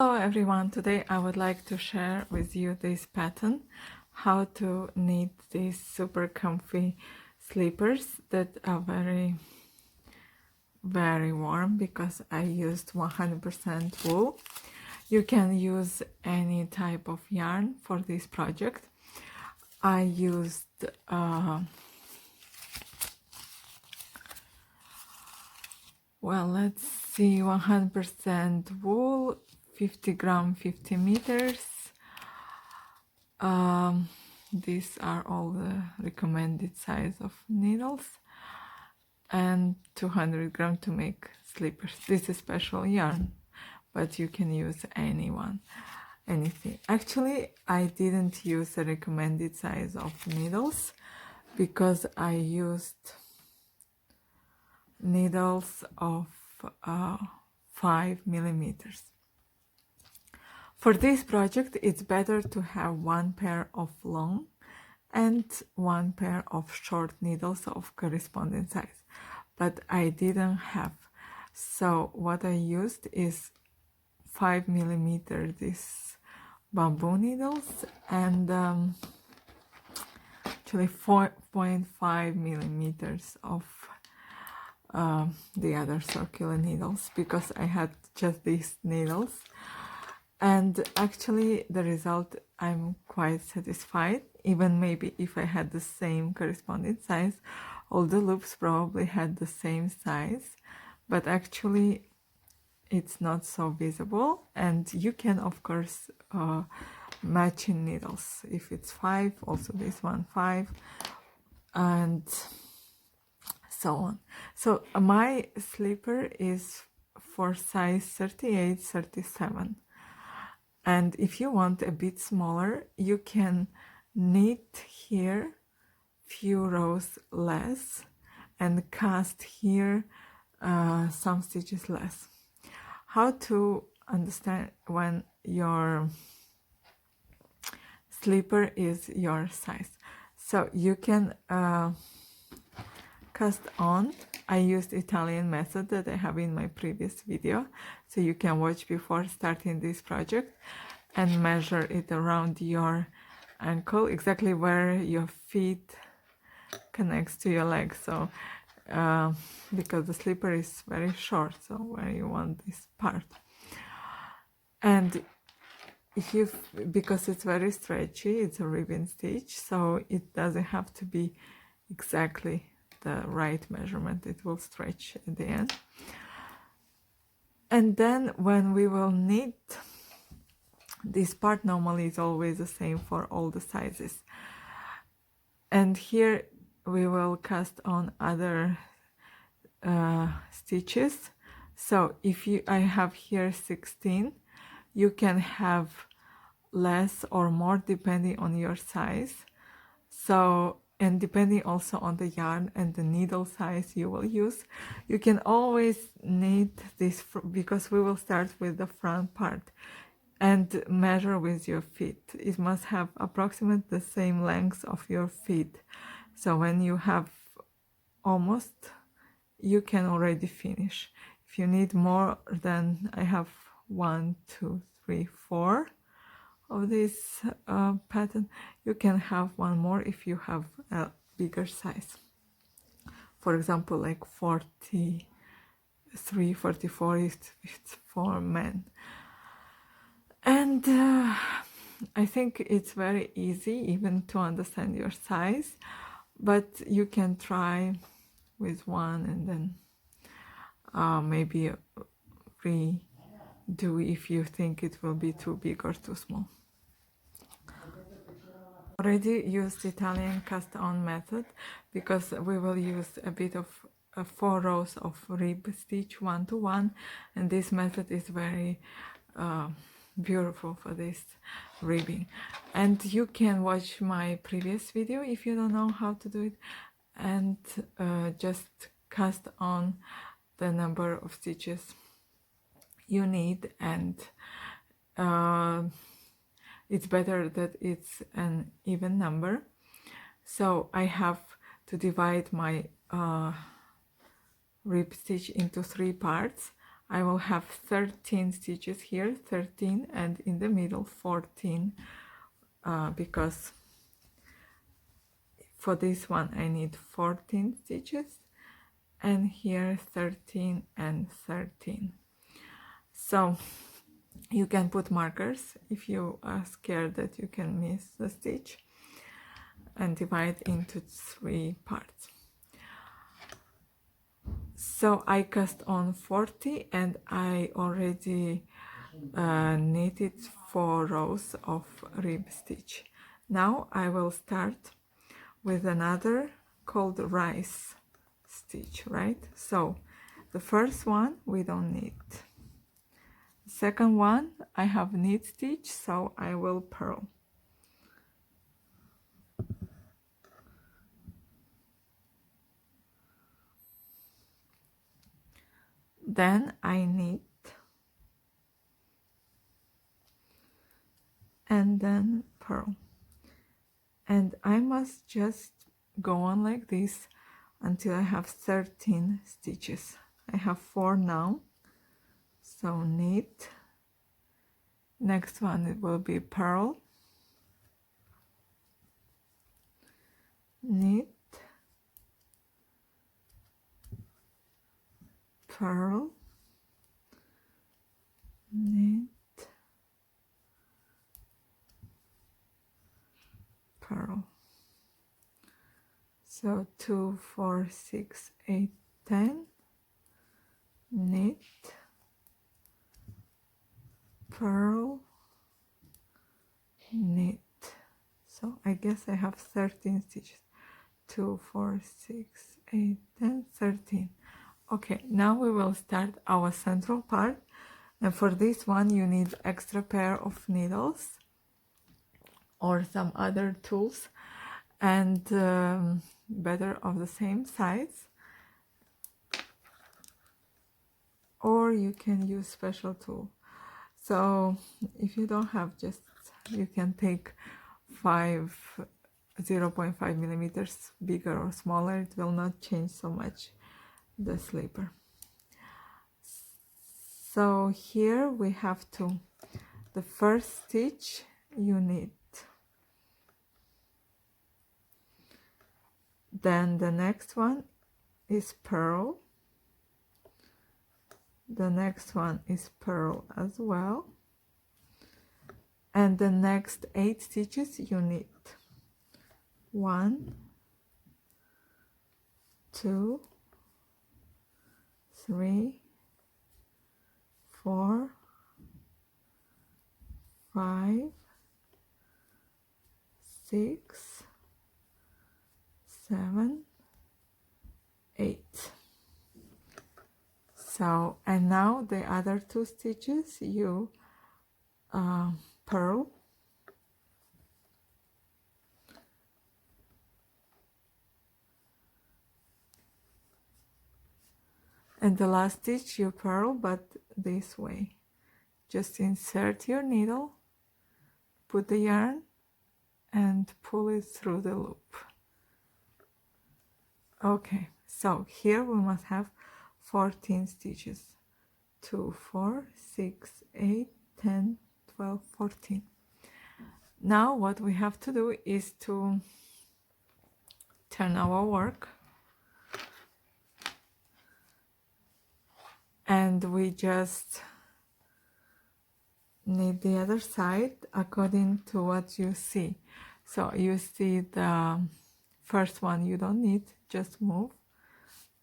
Hello everyone, today I would like to share with you this pattern, how to knit these super comfy slippers that are very warm because I used 100% wool. You can use any type of yarn for this project. I used well, let's see, 100% wool, 50 gram, 50 meters. These are all the recommended size of needles, and 200 gram to make slippers. This is special yarn, but you can use anything. Actually, I didn't use the recommended size of needles because I used needles of 5 millimeters. For this project, it's better to have one pair of long and one pair of short needles of corresponding size, but I didn't have. So what I used is 5 millimeter these bamboo needles and actually 4.5 millimeters of the other circular needles, because I had just these needles. And actually the result, I'm quite satisfied. Even maybe if I had the same corresponding size, all the loops probably had the same size, but actually it's not so visible. And you can of course match in needles. If it's 5, also this one 5, and so on. So my slipper is for size 38, 37. And if you want a bit smaller, you can knit here few rows less and cast here some stitches less. How to understand when your slipper is your size? So you can cast on. I used Italian method that I have in my previous video, so you can watch before starting this project and measure it around your ankle, exactly where your feet connects to your legs. So because the slipper is very short, so where you want this part. And if you, because it's very stretchy, it's a ribbon stitch, so it doesn't have to be exactly the right measurement. It will stretch at the end. And then when we will knit, this part normally is always the same for all the sizes. And here we will cast on other stitches. So if I have here 16, you can have less or more depending on your size. So, and depending also on the yarn and the needle size you will use, you can always knit this, because we will start with the front part, and measure with your feet. It must have approximately the same length of your feet. So when you have almost, you can already finish. If you need more, then I have 1, 2, 3, 4 of this pattern. You can have one more if you have a bigger size. For example, like 43, 44 it's for men. And I think it's very easy even to understand your size, but you can try with one and then maybe redo if you think it will be too big or too small. Already used Italian cast on method because we will use a bit of 4 rows of rib stitch 1 to 1, and this method is very beautiful for this ribbing. And you can watch my previous video if you don't know how to do it, and just cast on the number of stitches you need. And it's better that it's an even number. So I have to divide my rib stitch into 3 parts. I will have 13 stitches here, 13, and in the middle 14, because for this one I need 14 stitches, and here 13 and 13. So you can put markers if you are scared that you can miss the stitch, and divide into 3 parts. So I cast on 40, and I already knitted 4 rows of rib stitch. Now I will start with another called rice stitch, right? So the first one we don't need. The second one I have knit stitch, so I will purl. Then I knit, and then purl, and I must just go on like this until I have 13 stitches. I have 4 now, so knit, next one it will be purl, knit, purl, knit, purl. So 2, 4, 6, 8, 10, knit, purl, knit. So I guess I have 13 stitches. 2, 4, 6, 8, 10, 13. Okay, now we will start our central part, and for this one you need extra pair of needles or some other tools, and better of the same size, or you can use special tool. So if you don't have, just you can take 0.5 millimeters bigger or smaller. It will not change so much the slipper. So here we have the first stitch you knit, then the next one is purl, the next one is purl as well, and the next 8 stitches you knit. 1, 2, 3, 4, 5, 6, 7, 8. So, and now the other 2 stitches you purl, and the last stitch you purl, but this way. Just insert your needle, put the yarn, and pull it through the loop. Okay, so here we must have 14 stitches. 2, 4, 6, 8, 10, 12, 14. Now what we have to do is to turn our work, and we just knit the other side according to what you see. So you see the first one you don't need, just move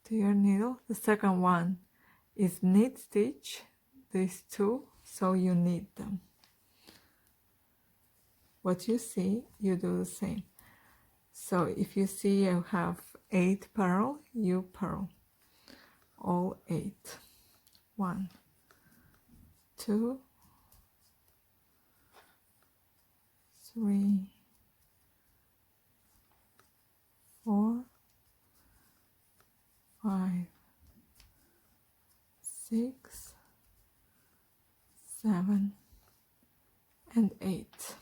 to your needle. The second one is knit stitch, these 2, so you knit them. What you see, you do the same. So if you see you have 8 purl, you purl all 8. 1, 2, 3, 4, 5, 6, 7, and 8.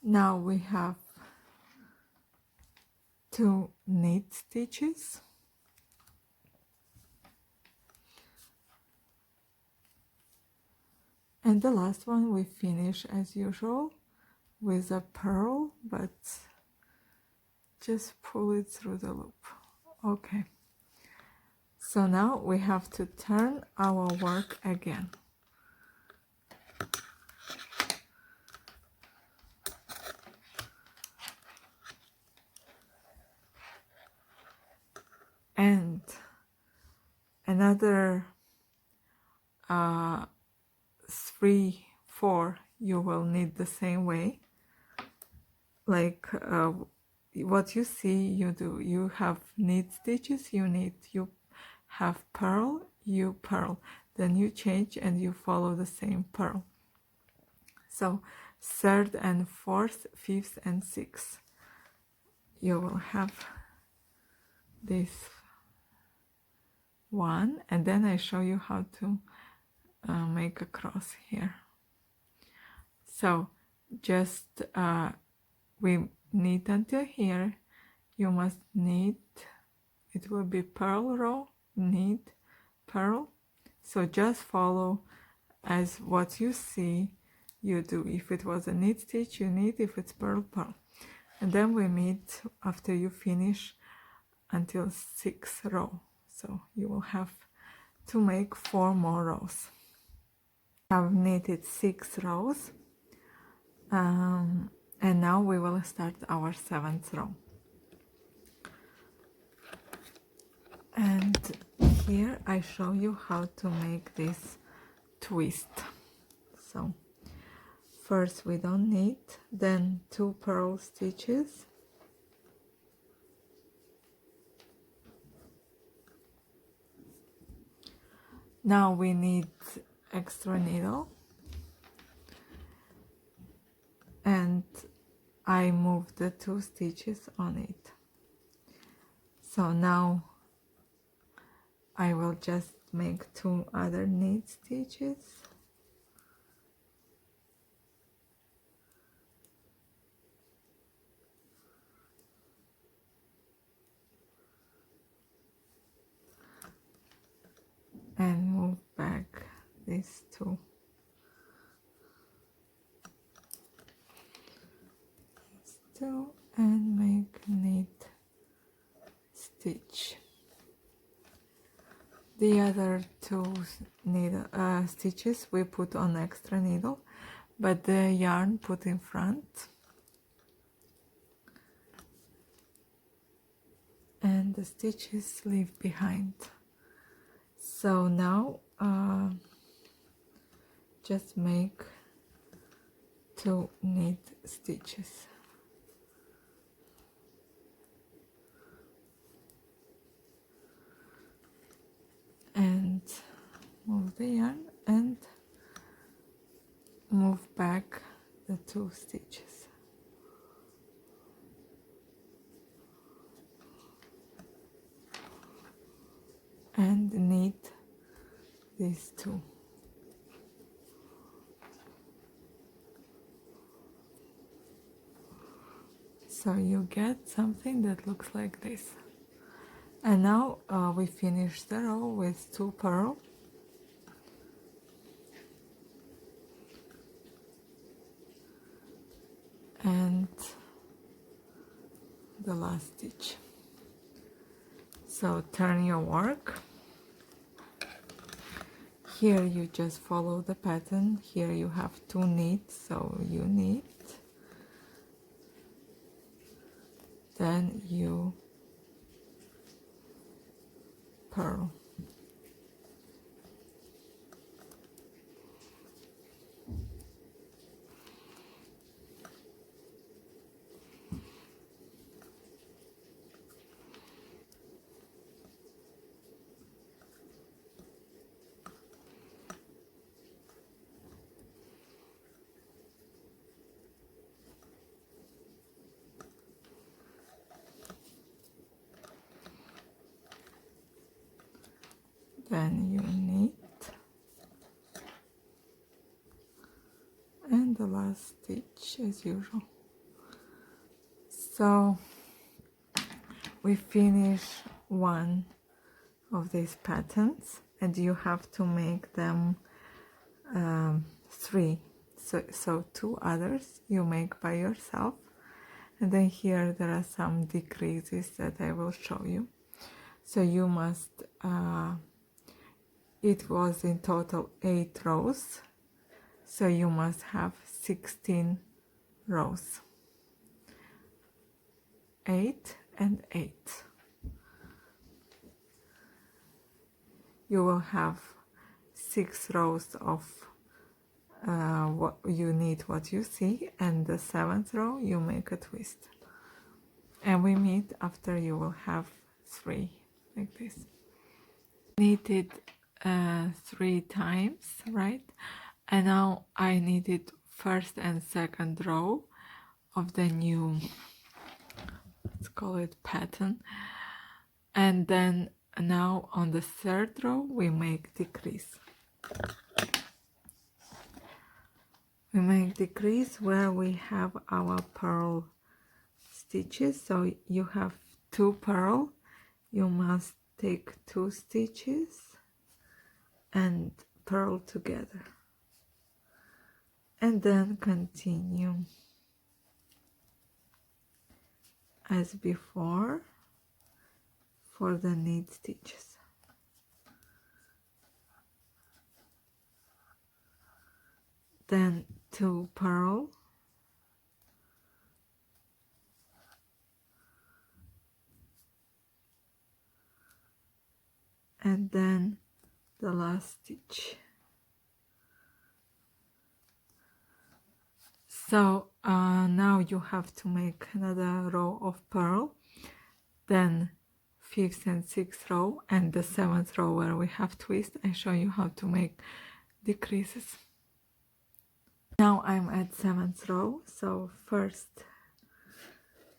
Now we have 2 knit stitches, And the last one we finish as usual with a pearl, but just pull it through the loop. Okay, so now we have to turn our work again. And another 3, 4 you will need the same way, like what you see you do. You have knit stitches, you have purl, you purl, then you change and you follow the same purl. So 3rd and 4th, 5th and 6th you will have this one, and then I show you how to make a cross here. So just we knit until here. You must knit, it will be purl row, knit, purl. So just follow as what you see you do. If it was a knit stitch, you knit. If it's purl, purl. And then we knit after you finish until 6th row. So you will have to make 4 more rows. I've knitted 6 rows, and now we will start our 7th row. And here I show you how to make this twist. So first we don't knit, then 2 purl stitches, now we need extra needle, and I move the 2 stitches on it. So now I will just make 2 other knit stitches, and move back these 2. And make knit stitch. The other 2 needle stitches we put on extra needle, but the yarn put in front, and the stitches leave behind. So now just make 2 knit stitches. And move the yarn and move back the 2 stitches. And knit these 2. So you get something that looks like this. And now we finish the row with 2 purl, and the last stitch. So turn your work. Here you just follow the pattern. Here you have 2 knit, so you knit, then you purl. Then you knit, and the last stitch as usual. So we finish one of these patterns, and you have to make them 3. So 2 others you make by yourself, and then here there are some decreases that I will show you. So you must it was in total 8 rows, so you must have 16 rows. 8 and 8. You will have 6 rows of what you need, what you see, and the 7th row you make a twist. And we meet after you will have 3, like this. Knit it 3 times, right? And now I knitted first and second row of the new, let's call it pattern, and then now on the 3rd row we make decrease. We make decrease where we have our purl stitches. So you have 2 purl, you must take 2 stitches and purl together, and then continue as before for the knit stitches. Then 2 purl, and then the last stitch. So now you have to make another row of purl, then 5th and 6th row, and the 7th row where we have twist. I show you how to make decreases. Now I'm at 7th row, so first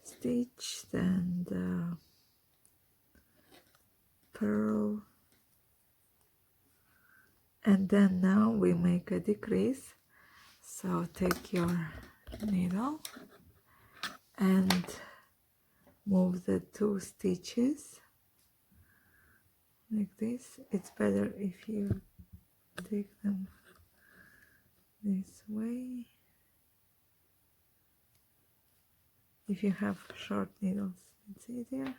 stitch, then the purl, and then now we make a decrease. So take your needle and move the 2 stitches like this. It's better if you take them this way. If you have short needles, it's easier.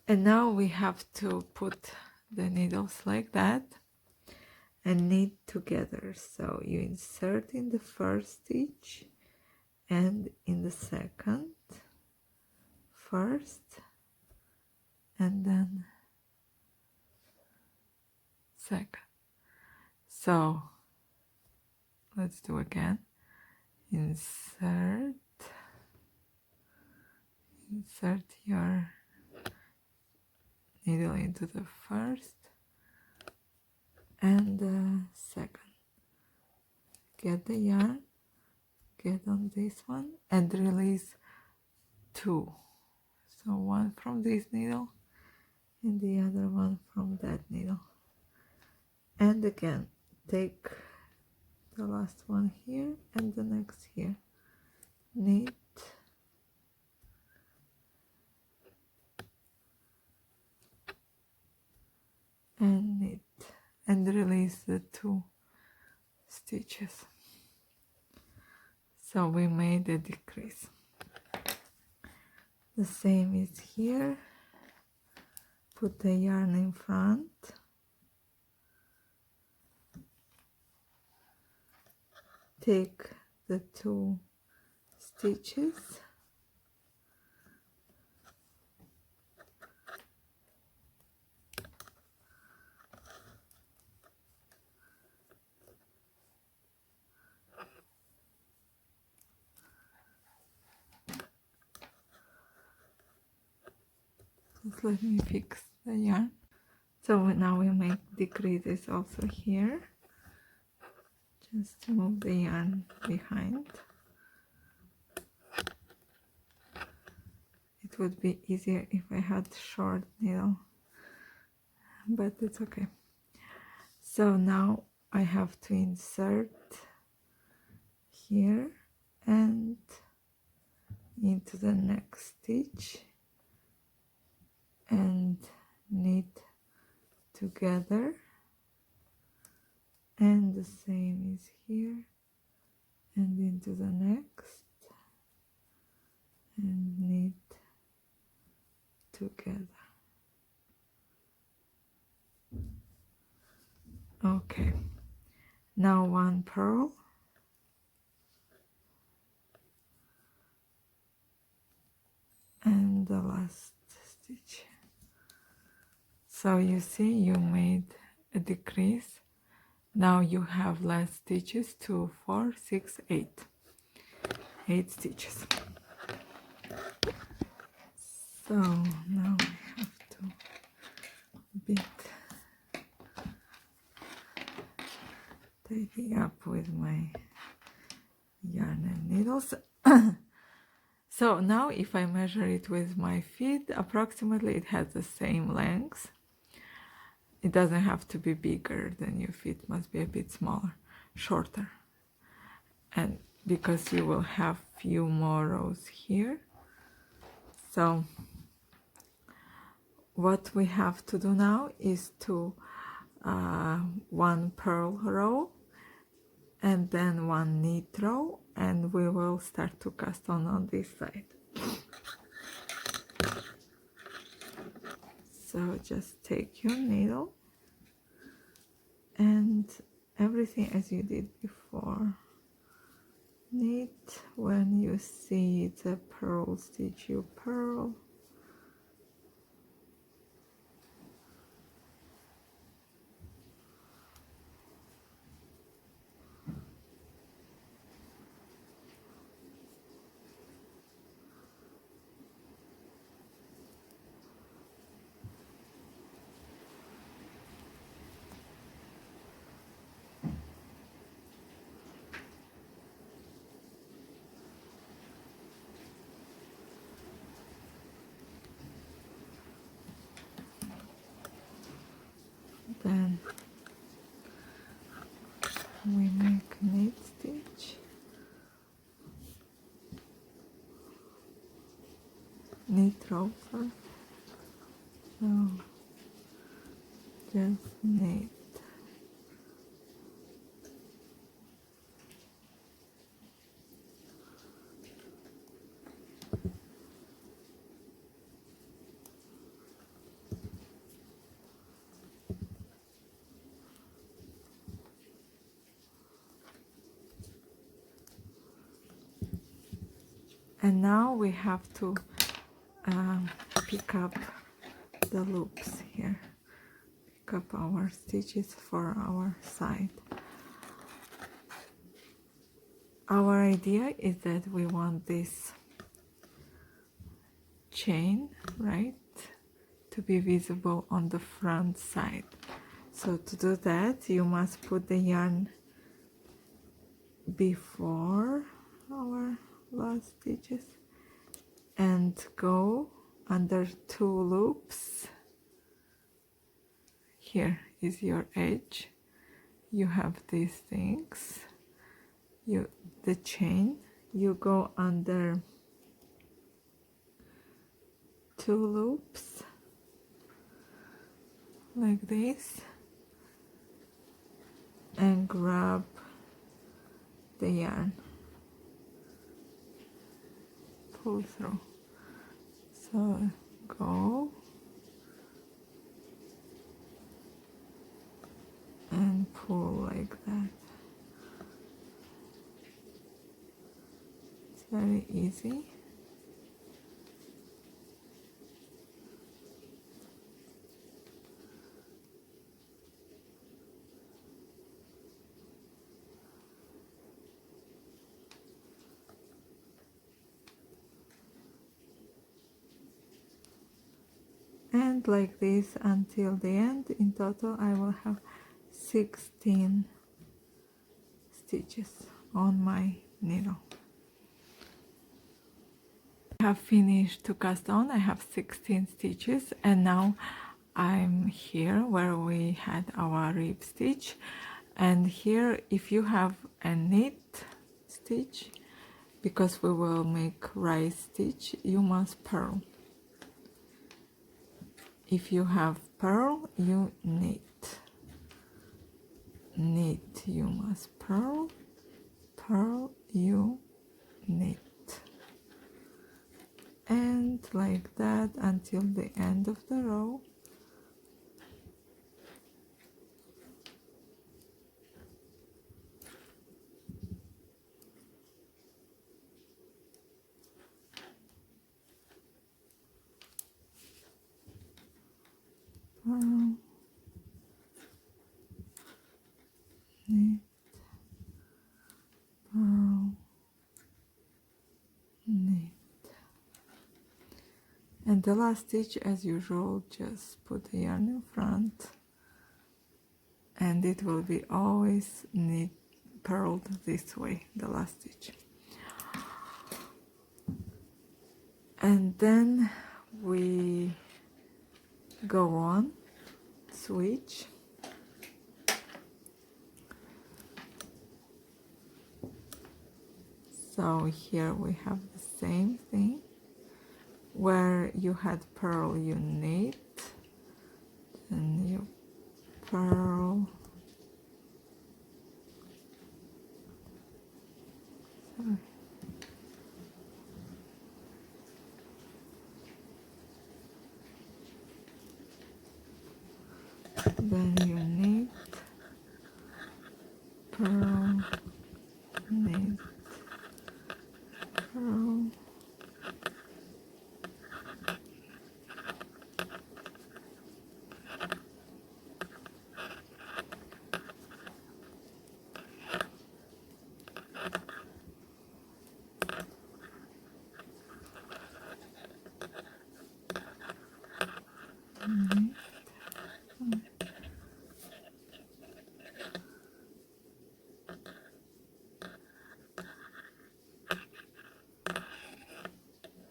And now we have to put the needles like that and knit together. So you insert in the first stitch and in the second, first and then second. So let's do again. Insert your needle into the first and the second. Get the yarn, get on this one and release 2. So one from this needle and the other one from that needle. And again, take the last one here and the next here. Knit and knit and release the 2 stitches. So we made a decrease. The same is here. Put the yarn in front, take the 2 stitches just let me fix the yarn. So now we make decreases also here. Just move the yarn behind. It would be easier if I had short needle, but it's okay. So now I have to insert here and into the next stitch and knit together and the same is here and into the next, and knit together. Okay, now one purl and the last stitch. So you see you made a decrease. Now you have less stitches, 2, 4, 6, 8. 8 stitches. So now I have to bit tidy up with my yarn and needles. So now if I measure it with my feet, approximately it has the same length. It doesn't have to be bigger than your feet, it must be a bit smaller, shorter. And because you will have few more rows here. So what we have to do now is to one purl row and then one knit row, and we will start to cast on this side. So just take your needle and everything as you did before. Knit. When you see the purl stitch, you purl. Then we make knit stitch, knit row first. So just knit. And now we have to pick up the loops here, pick up our stitches for our side. Our idea is that we want this chain, right, to be visible on the front side. So to do that, you must put the yarn before our last stitches and go under 2 loops. Here is your edge. You have these things, the chain, you go under 2 loops like this and grab the yarn, pull through. So go and pull like that. It's very easy. And like this until the end. In total I will have 16 stitches on my needle. I have finished to cast on. I have 16 stitches, and now I'm here where we had our rib stitch, and here if you have a knit stitch, because we will make rise stitch, you must purl. If you have purl, you knit, knit. You must purl, purl, you knit, and like that until the end of the row. Purl, knit, purl, knit. And the last stitch, as usual, just put the yarn in front, and it will be always knit purled this way, the last stitch. And then we go on, switch, so here we have the same thing. Where you had purl, you knit, and you purl. Sorry. Then you knit, purl, knit, purl.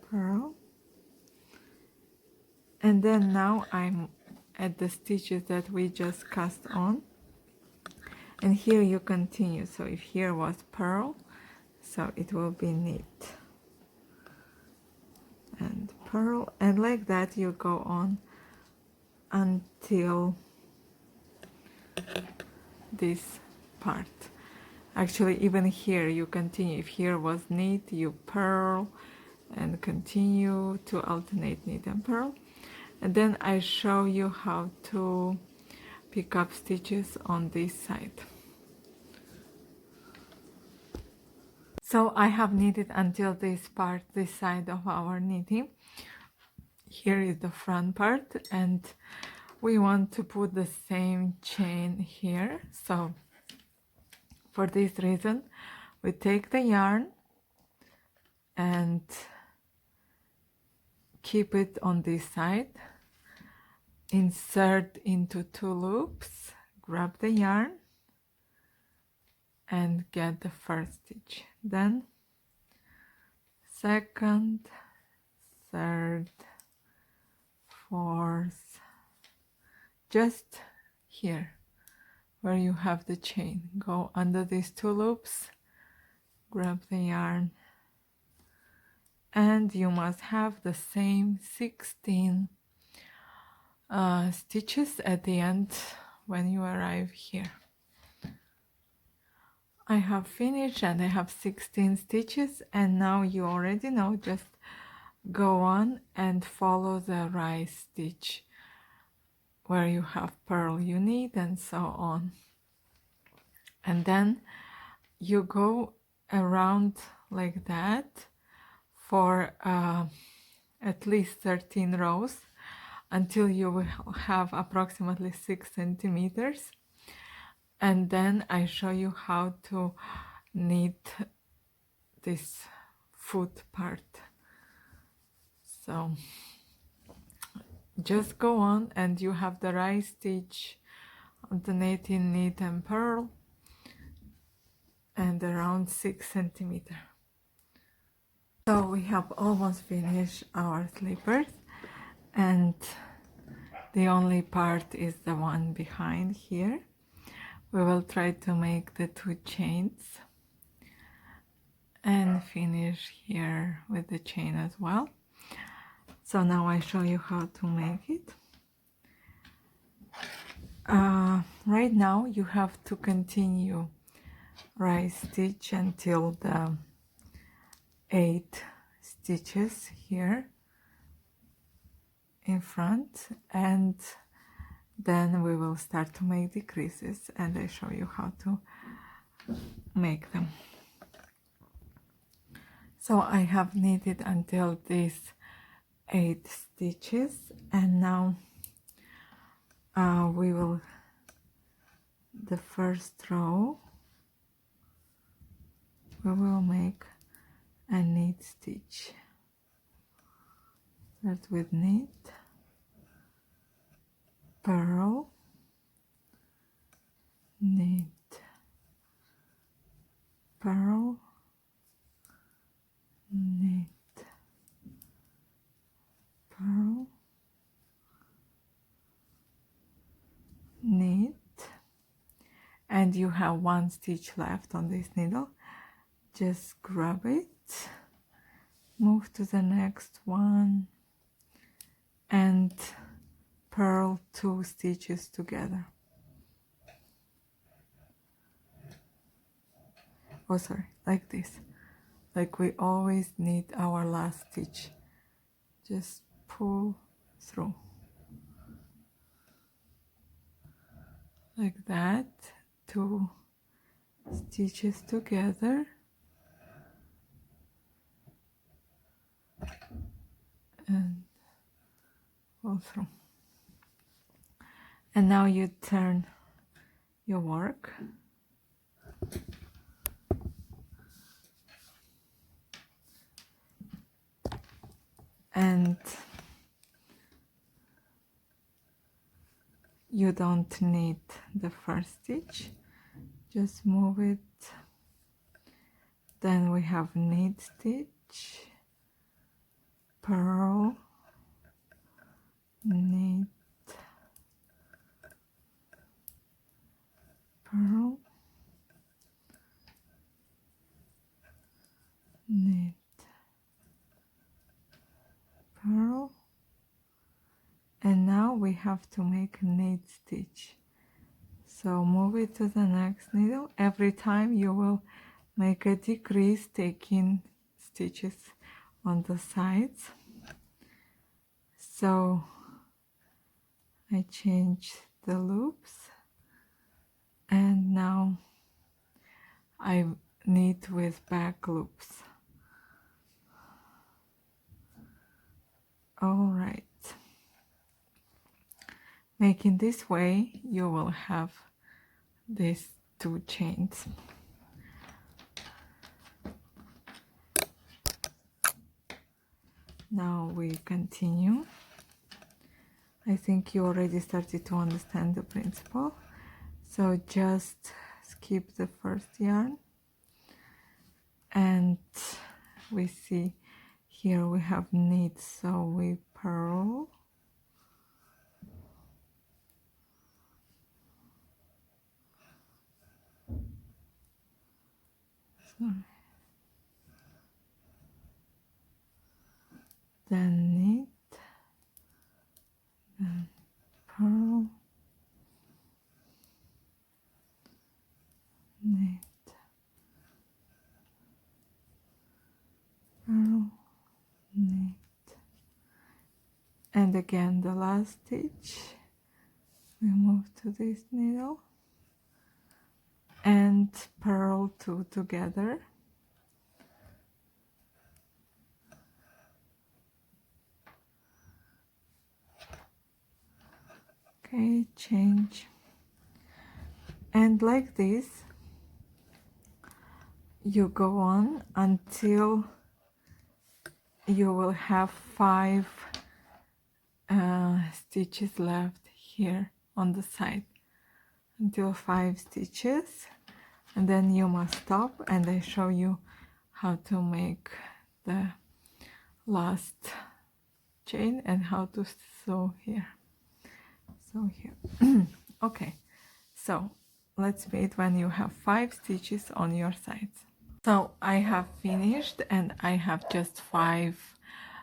Purl. And then now I'm at the stitches that we just cast on, and here you continue. So if here was purl, so it will be knit and purl, and like that you go on until this part. Actually, even here you continue. If here was knit, you purl and continue to alternate knit and purl. And then I show you how to pick up stitches on this side. So I have knitted until this part, this side of our knitting. Here is the front part, and we want to put the same chain here. So for this reason, we take the yarn and keep it on this side, insert into 2 loops, grab the yarn and get the first stitch, then second, third, fourth, just here where you have the chain, go under these 2 loops, grab the yarn, and you must have the same 16 stitches at the end when you arrive here. I have finished and I have 16 stitches, and now you already know, just go on and follow the right stitch where you have purl, you knit, and so on. And then you go around like that for at least 13 rows until you will have approximately 6 centimeters. And then I show you how to knit this foot part. So just go on and you have the right stitch, alternating knit and purl, and around 6 centimeters. So we have almost finished our slippers, and the only part is the one behind here. We will try to make the 2 chains and finish here with the chain as well. So now I show you how to make it. right now you have to continue right stitch until the 8 stitches here in front, and then we will start to make decreases, and I show you how to make them. So I have knitted until these 8 stitches, and now we will, the first row we will make a knit stitch. Start with knit, purl, knit, purl, knit, purl, knit, and you have 1 stitch left on this needle. Just grab it, move to the next one, and purl 2 stitches together. Oh, sorry, like this, like we always need our last stitch. Just pull through like that, 2 stitches together, and pull through. And now you turn your work, and you don't need the first stitch, just move it. Then we have knit stitch, purl, knit, purl, knit, purl, and now we have to make a knit stitch. So move it to the next needle. Every time you will make a decrease, taking stitches on the sides. So I change the loops, and now I knit with back loops. All right. Making this way, you will have these 2 chains. Now we continue. I think you already started to understand the principle. So just skip the first yarn, and we see here we have knit, so we purl, then knit, then purl, knit, purl, knit, and again the last stitch we move to this needle and purl 2 together. Okay, change, and like this you go on until you will have 5 stitches left here on the side, until 5 stitches, and then you must stop, and I show you how to make the last chain and how to sew here. So here okay, so let's wait when you have 5 stitches on your sides. So I have finished, and I have just 5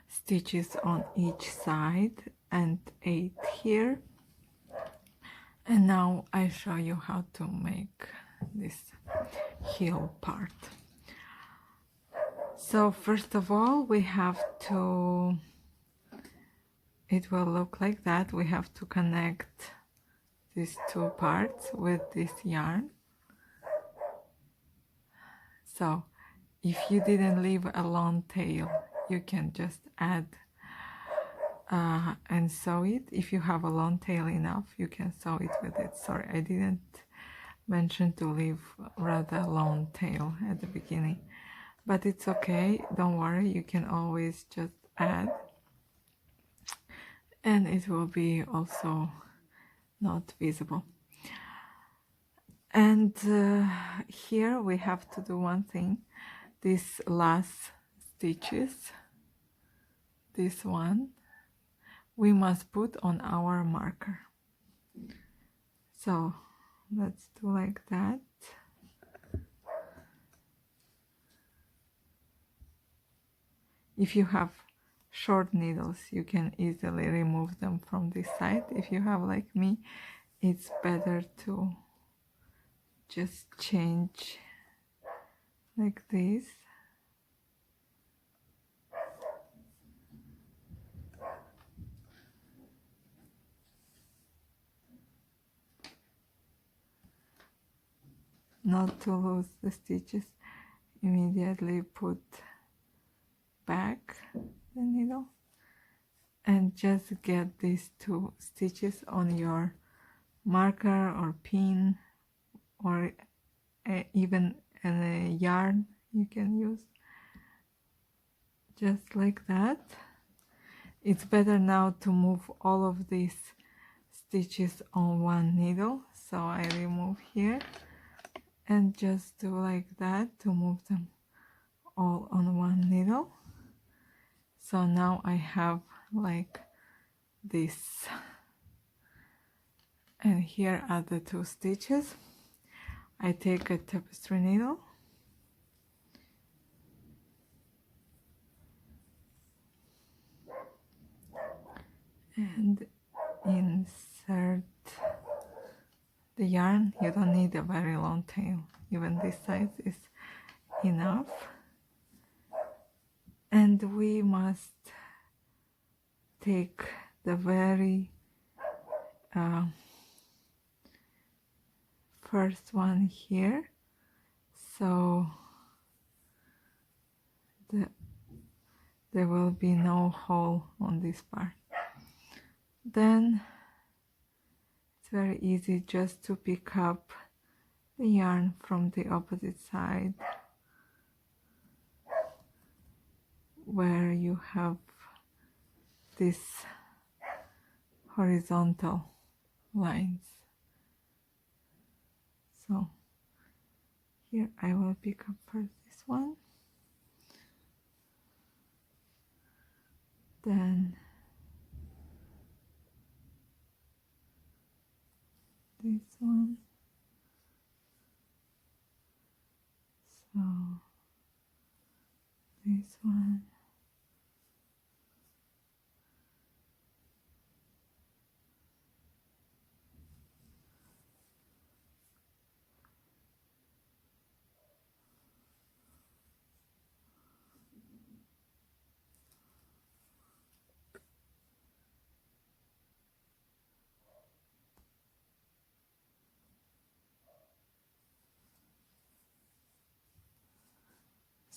stitches on each side and 8 here, And now I show you how to make this heel part. So first of all, we have to, it will look like that. We have to connect these two parts with this yarn. So if you didn't leave a long tail, you can just add and sew it. If you have a long tail enough, you can sew it with it. Sorry, I didn't mention to leave rather long tail at the beginning, but it's okay, don't worry, you can always just add, and it will be also not visible. And here we have to do one thing. These last stitches, this one, we must put on our marker. So let's do like that. If you have short needles, you can easily remove them from this side. If you have like me, it's better to just change like this. Not to lose the stitches, immediately put back the needle and just get these two stitches on your marker or pin, or even a yarn you can use, just like that. It's better now to move all of these stitches on one needle, so I remove here and just do like that to move them all on one needle. So now I have like this, and here are the two stitches. I take a tapestry needle and insert the yarn. You don't need a very long tail, even this size is enough. And we must take the very first one here, so there will be no hole on this part. Then it's very easy just to pick up the yarn from the opposite side where you have these horizontal lines. So here I will pick up first this one, then this one, so this one,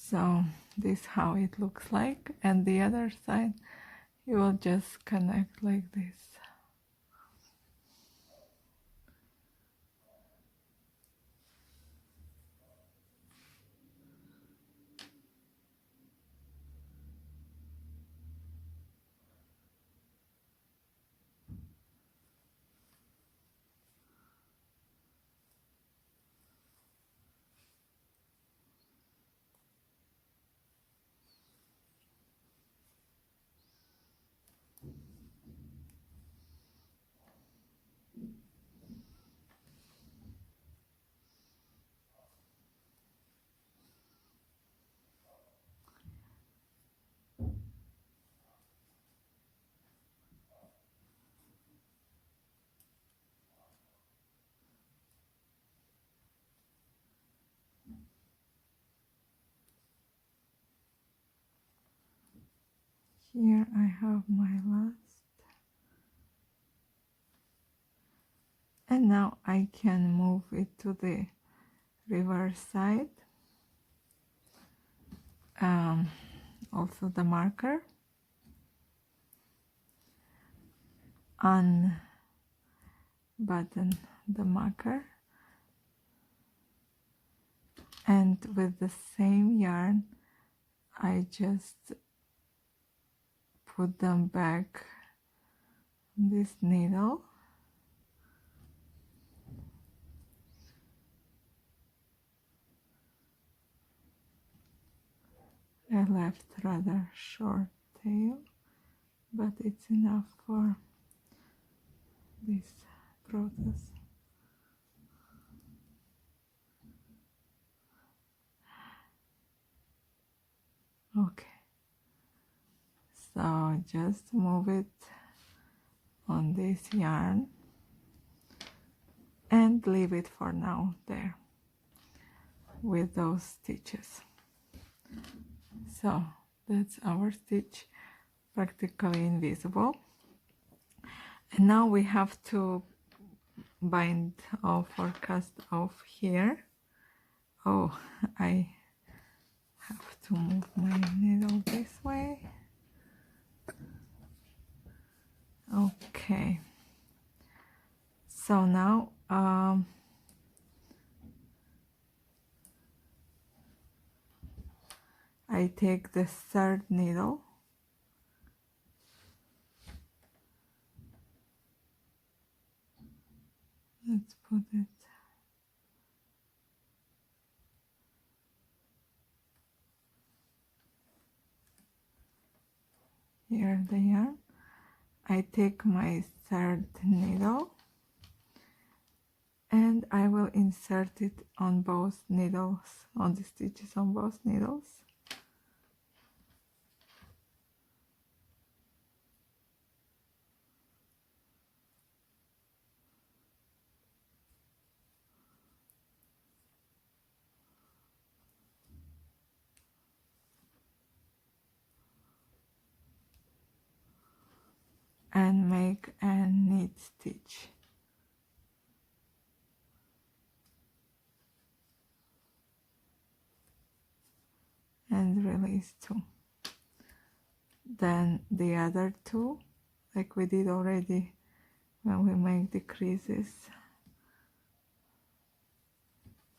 so this is how it looks like, and the other side you will just connect like this. here I have my last, and now I can move it to the reverse side. Also the marker, unbutton the marker, and with the same yarn I just put them back on this needle. I left rather short tail, but it's enough for this process. Okay, so just move it on this yarn and leave it for now there with those stitches. So that's our stitch, practically invisible. And now we have to bind off or cast off here. Oh, I have to move my needle this way. Okay, so now I take the third needle let's put it here, the yarn. I take my third needle and I will insert it on both needles, on the stitches on both needles. And make a knit stitch. And release two. Then the other two, like we did already when we make the creases.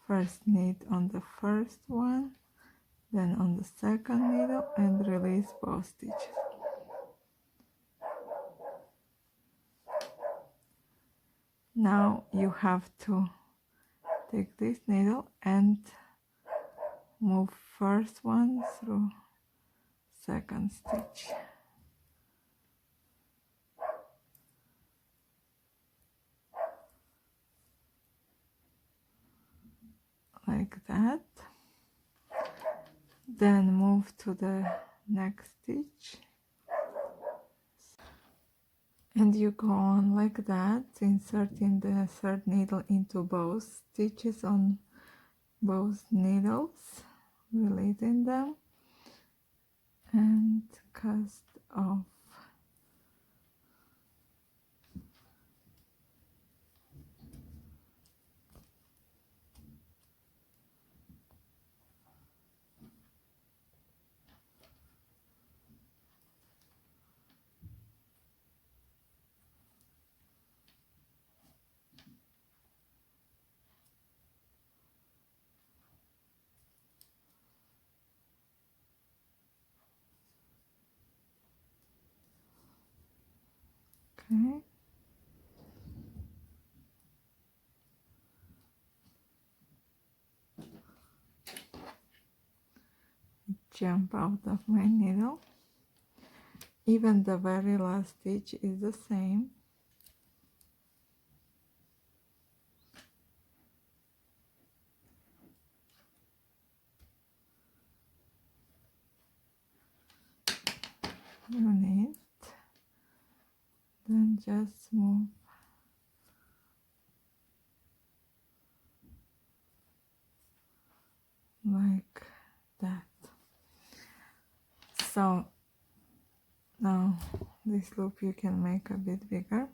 First knit on the first one, then on the second needle, and release both stitches. Now you have to take this needle and move first one through second stitch. Like that. Then move to the next stitch. And you go on like that, inserting the third needle into both stitches on both needles, releasing them, and cast off. Okay. Jump out of my needle. Even the very last stitch is the same. You need, then just move like that. So this loop you can make a bit bigger.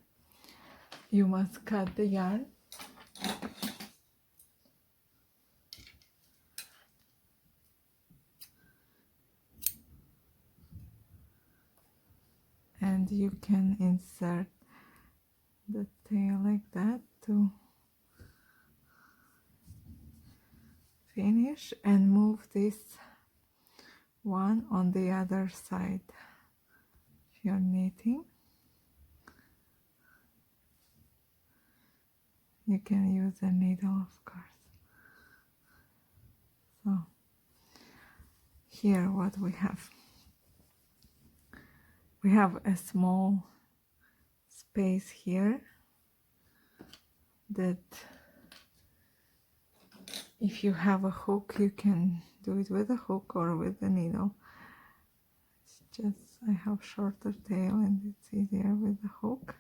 You must cut the yarn. And you can insert the tail like that to finish, and move this one on the other side if you're knitting. You can use a needle, of course. So here what we have a small space here that if you have a hook, you can do it with a hook or with a needle. It's just I have shorter tail and it's easier with the hook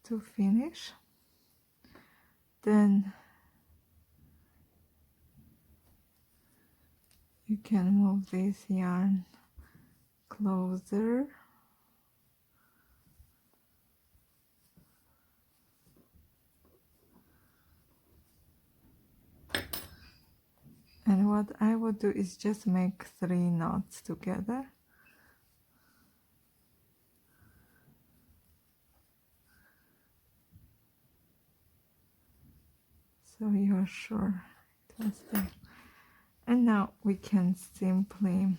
to finish. Then you can move this yarn closer. And what I would do is just make 3 knots together. So you're sure it was there. And now we can simply,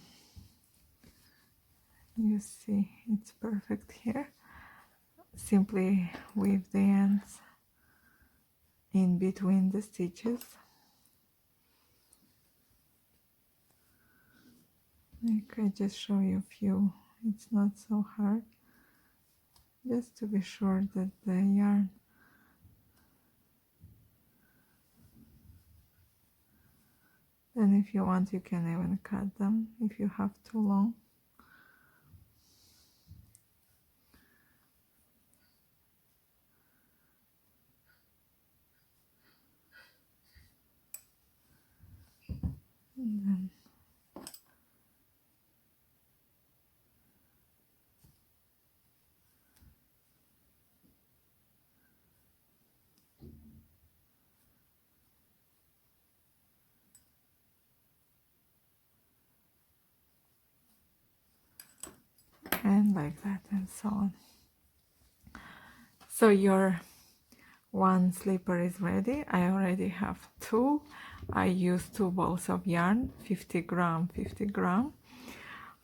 you see it's perfect here, simply weave the ends in between the stitches. Like I just show you a few, it's not so hard, just to be sure that the yarn then if you want you can even cut them if you have too long. And like that and so on. So your one slipper is ready. I already have 2. I used 2 balls of yarn, 50 gram, 50 gram.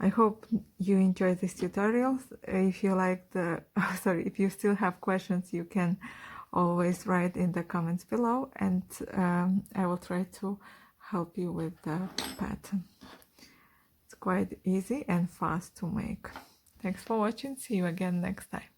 I hope you enjoyed this tutorial. If you like the sorry, if you still have questions, you can always write in the comments below, and I will try to help you with the pattern. It's quite easy and fast to make. Thanks for watching. See you again next time.